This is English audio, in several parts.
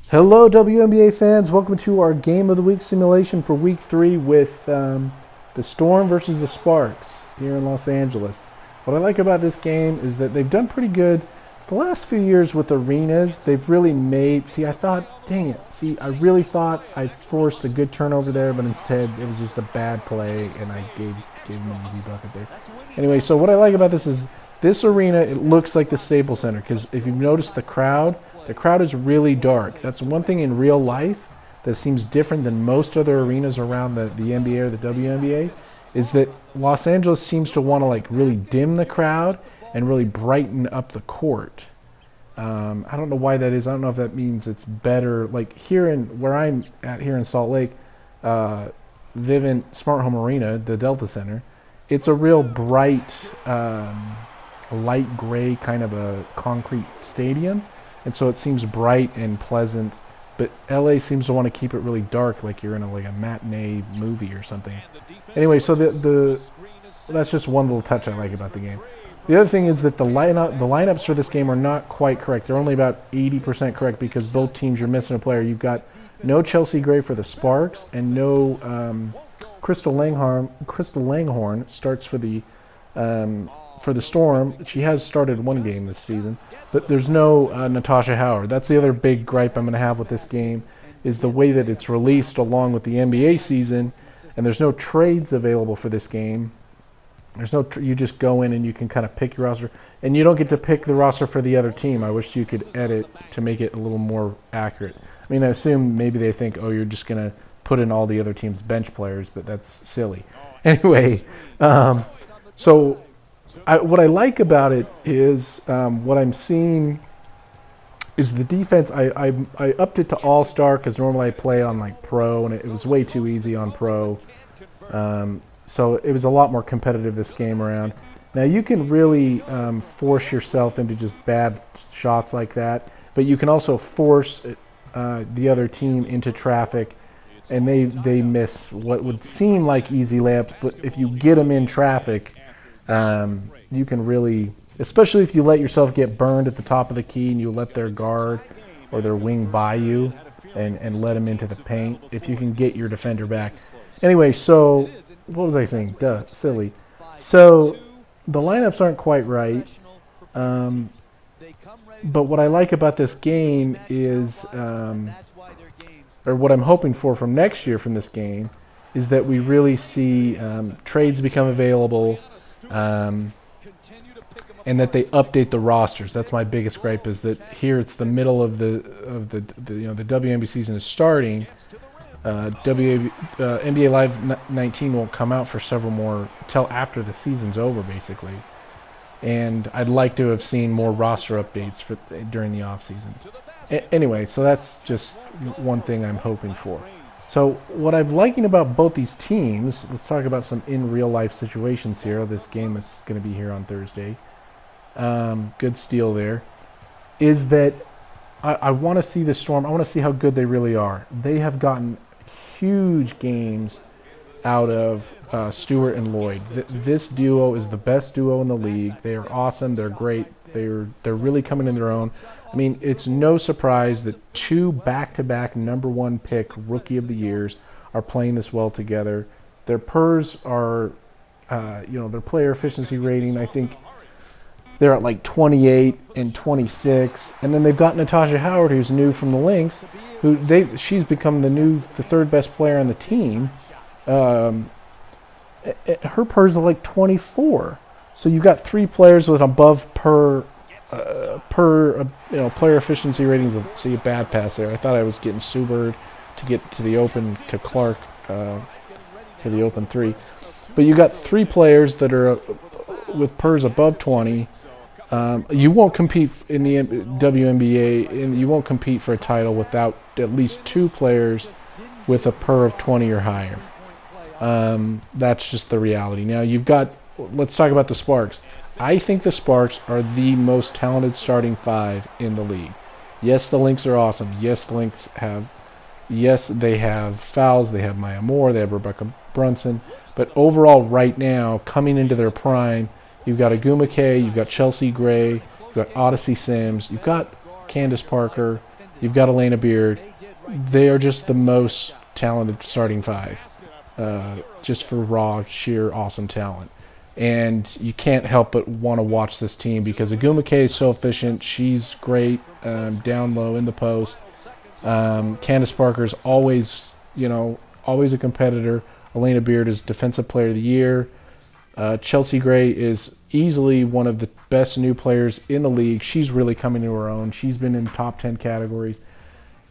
Hello, WNBA fans. Welcome to our Game of the Week simulation for Week 3 with the Storm versus the Sparks here in Los Angeles. What I like about this game is that they've done pretty good the last few years with arenas. They've really made... See, I thought, dang it. See, I really thought I forced a good turnover there, but instead it was just a bad play, and I gave them an easy bucket there. Anyway, so what I like about this is this arena, it looks like the Staples Center, because if you've noticed the crowd is really dark. That's one thing in real life that seems different than most other arenas around the NBA or the WNBA, is that Los Angeles seems to want to like really dim the crowd and really brighten up the court. I don't know why that is. I don't know if that means it's better. Like here in where I'm at here in Salt Lake, Vivint Smart Home Arena, the Delta Center, it's a real bright, light gray kind of a concrete stadium. And so it seems bright and pleasant, but LA seems to want to keep it really dark, like you're in a matinee movie or something. Anyway, so that's just one little touch I like about the game. The other thing is that the lineups for this game are not quite correct. They're only about 80% correct because both teams you're missing a player. You've got no Chelsea Gray for the Sparks and no Crystal Langhorn starts for the Storm. She has started one game this season, but there's no Natasha Howard. That's the other big gripe I'm going to have with this game, is the way that it's released along with the NBA season, and there's no trades available for this game. There's no you just go in and you can kind of pick your roster, and you don't get to pick the roster for the other team. I wish you could edit to make it a little more accurate. I mean, I assume maybe they think, oh, you're just going to put in all the other team's bench players, but that's silly. Anyway, so what I like about it is what I'm seeing is the defense. I upped it to All-Star because normally I play on like Pro, and it was way too easy on Pro. So it was a lot more competitive this game around. Now you can really force yourself into just bad shots like that, but you can also force the other team into traffic, and they miss what would seem like easy layups, but if you get them in traffic, you can really, especially if you let yourself get burned at the top of the key and you let their guard or their wing by you and let them into the paint, if you can get your defender back. Anyway, so what was I saying? Duh, silly. So the lineups aren't quite right, but what I like about this game is, or what I'm hoping for from next year from this game, is that we really see trades become available, and that they update the rosters. That's my biggest gripe, is that here it's the middle of the WNBA season is starting. NBA Live 19 won't come out for several more till after the season's over, basically. And I'd like to have seen more roster updates during the off season. Anyway, so that's just one thing I'm hoping for. So what I'm liking about both these teams, let's talk about some in real life situations here. This game that's going to be here on Thursday. Good steal there. Is that I want to see the Storm. I want to see how good they really are. They have gotten huge games out of Stewart and Lloyd. This duo is the best duo in the league. They are awesome. They're great. They're really coming in their own. I mean, it's no surprise that two back-to-back #1 pick Rookie of the Years are playing this well together. Their PERs are, their player efficiency rating, I think they're at like 28 and 26. And then they've got Natasha Howard, who's new from the Lynx, she's become the third best player on the team. Her PERs are like 24. So you've got three players with above player efficiency ratings. See a bad pass there. I thought I was getting Subird to get to the open to Clark for the open three, but you got three players that are with PERs above 20. You won't compete in the WNBA, and you won't compete for a title without at least two players with a PER of 20 or higher. That's just the reality. Now let's talk about the Sparks. I think the Sparks are the most talented starting five in the league. Yes, the Lynx are awesome. Yes, the Lynx they have fouls. They have Maya Moore. They have Rebecca Brunson. But overall, right now, coming into their prime, you've got Agumake, you've got Chelsea Gray, you've got Odyssey Sims, you've got Candace Parker, You've got Elena Beard. They are just the most talented starting five, just for raw, sheer, awesome talent. And you can't help but want to watch this team because Aguma K is so efficient. She's great down low in the post. Candace Parker's always, always a competitor. Elena Beard is Defensive Player of the Year. Chelsea Gray is easily one of the best new players in the league. She's really coming to her own. She's been in top 10 categories.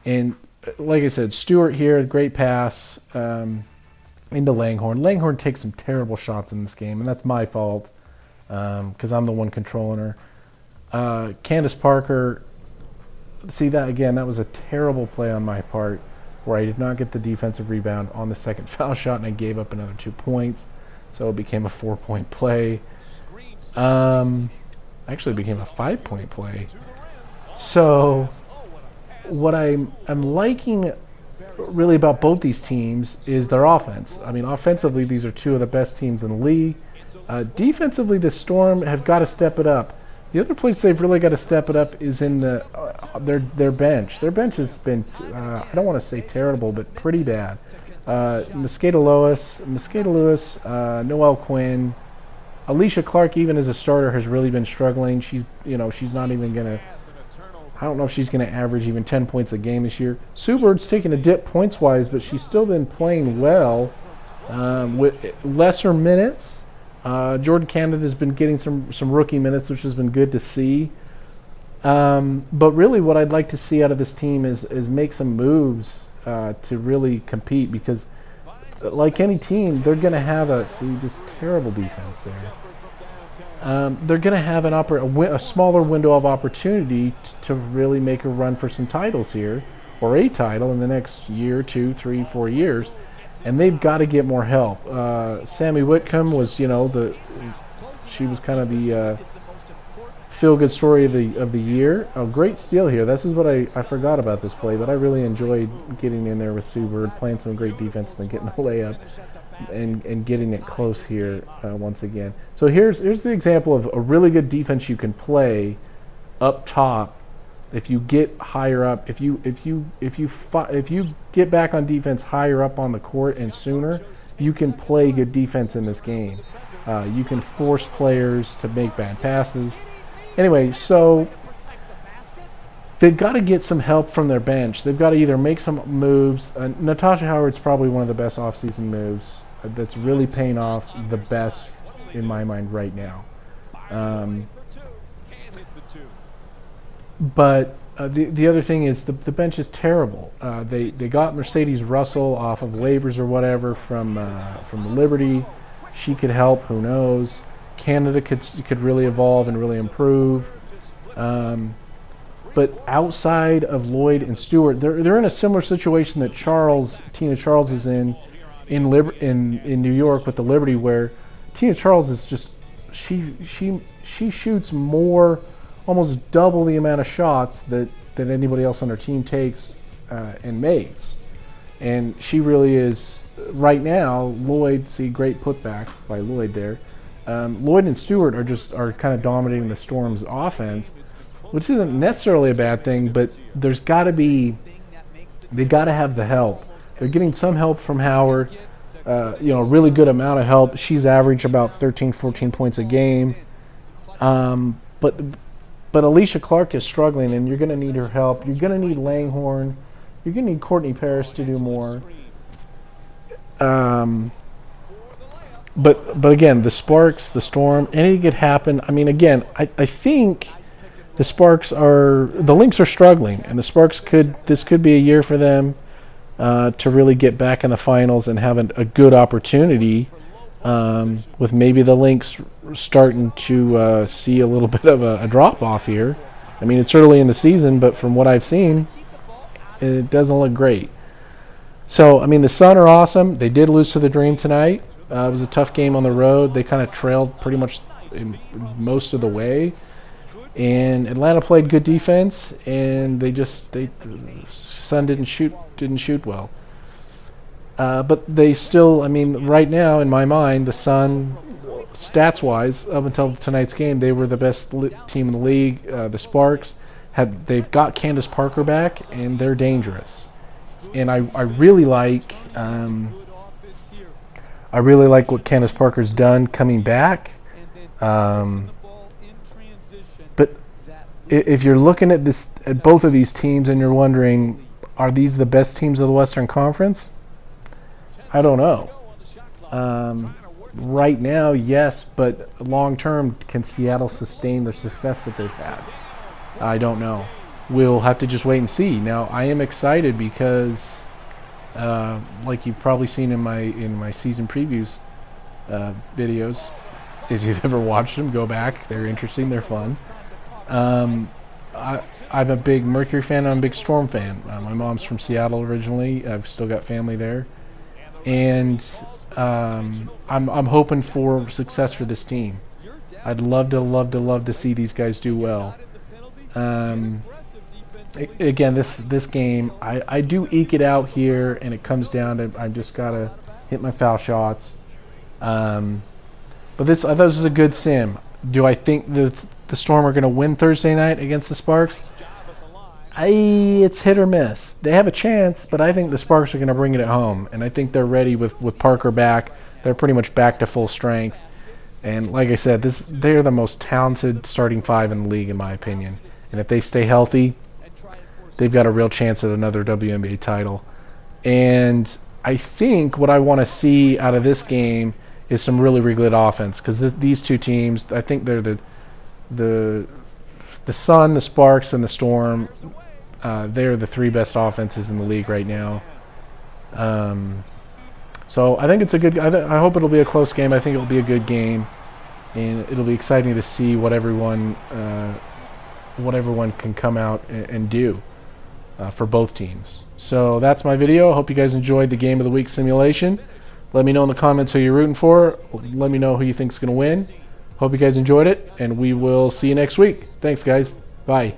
And like I said, Stewart here, great pass into Langhorne. Langhorne takes some terrible shots in this game, and that's my fault because I'm the one controlling her. Candace Parker, see that again, that was a terrible play on my part where I did not get the defensive rebound on the second foul shot, and I gave up another 2 points. So it became a 4-point play. Actually, it became a 5-point play. So what I'm liking really about both these teams is their offense. I mean, offensively, these are two of the best teams in the league. Defensively, the Storm have got to step it up. The other place they've really got to step it up is in their bench. Their bench has been, I don't want to say terrible, but pretty bad. Mosqueda Lewis, Noelle Quinn, Alicia Clark, even as a starter, has really been struggling. She's not even gonna. I don't know if she's gonna average even 10 points a game this year. Sue Bird's taken a dip points wise, but she's still been playing well with lesser minutes. Jordan Canada has been getting some rookie minutes, which has been good to see. But really, what I'd like to see out of this team is make some moves to really compete, because like any team, they're going to have just terrible defense there. They're going to have a smaller window of opportunity to really make a run for some titles here, or a title in the next year, 2, 3, 4 years, and they've got to get more help. Sammy Whitcomb was, she was kind of the feel-good story of the year. Oh, great steal here. This is what I forgot about this play, but I really enjoyed getting in there with Sue Bird, playing some great defense, and then getting the layup and getting it close here once again. So here's the example of a really good defense you can play up top. If you get higher up, if you get back on defense higher up on the court and sooner, you can play good defense in this game. You can force players to make bad passes. Anyway, so they've got to get some help from their bench. They've got to either make some moves. Natasha Howard's probably one of the best offseason moves that's really paying off the best in my mind right now. But the other thing is the bench is terrible. They got Mercedes Russell off of waivers or whatever from Liberty. She could help. Who knows? Canada could really evolve and really improve. But outside of Lloyd and Stewart, they're in a similar situation that Tina Charles is in New York with the Liberty, where Tina Charles is just she shoots more, almost double the amount of shots that anybody else on her team takes and makes. And she really is right now. Lloyd, see, great putback by Lloyd there. Lloyd and Stewart are kind of dominating the Storm's offense, which isn't necessarily a bad thing, but they got to have the help. They're getting some help from Howard, a really good amount of help. She's averaged about 13, 14 points a game. But Alicia Clark is struggling, and you're going to need her help. You're going to need Langhorne. You're going to need Courtney Paris to do more. But again, the Sparks, the Storm, anything could happen. I mean, again, I think the Lynx are struggling, and the Sparks this could be a year for them to really get back in the finals and have a good opportunity, with maybe the Lynx starting to see a little bit of a drop-off here. I mean, it's early in the season, but from what I've seen, it doesn't look great. So, I mean, the Sun are awesome. They did lose to the Dream tonight. It was a tough game on the road. They kind of trailed pretty much most of the way. And Atlanta played good defense, and Sun didn't shoot well. But they still, I mean, right now in my mind, the Sun, stats-wise, up until tonight's game, they were the best team in the league. The Sparks they've got Candace Parker back, and they're dangerous. And I really like what Candace Parker's done coming back. But if you're looking at both of these teams, and you're wondering, are these the best teams of the Western Conference? I don't know. Right now, yes, but long term, can Seattle sustain the success that they've had? I don't know. We'll have to just wait and see. Now, I am excited because, like you've probably seen in my season previews videos, if you've ever watched them, go back. They're interesting. They're fun. I'm a big Mercury fan. I'm a big Storm fan. My mom's from Seattle originally. I've still got family there, and I'm hoping for success for this team. I'd love to see these guys do well. Again, this game, I do eke it out here, and it comes down to I just gotta hit my foul shots. But I thought this was a good sim. Do I think the Storm are going to win Thursday night against the Sparks? It's hit or miss. They have a chance, but I think the Sparks are going to bring it at home, and I think they're ready with Parker back. They're pretty much back to full strength. And like I said, they're the most talented starting five in the league, in my opinion. And if they stay healthy, they've got a real chance at another WNBA title. And I think what I want to see out of this game is some really good offense, because these two teams, I think they're the Sun, the Sparks, and the Storm. They're the three best offenses in the league right now. So I think it's a good. I hope it'll be a close game. I think it'll be a good game, and it'll be exciting to see what everyone can come out and do for both teams. So that's my video. I hope you guys enjoyed the Game of the Week simulation. Let me know in the comments who you're rooting for. Let me know who you think's going to win. Hope you guys enjoyed it, and we will see you next week. Thanks, guys. Bye.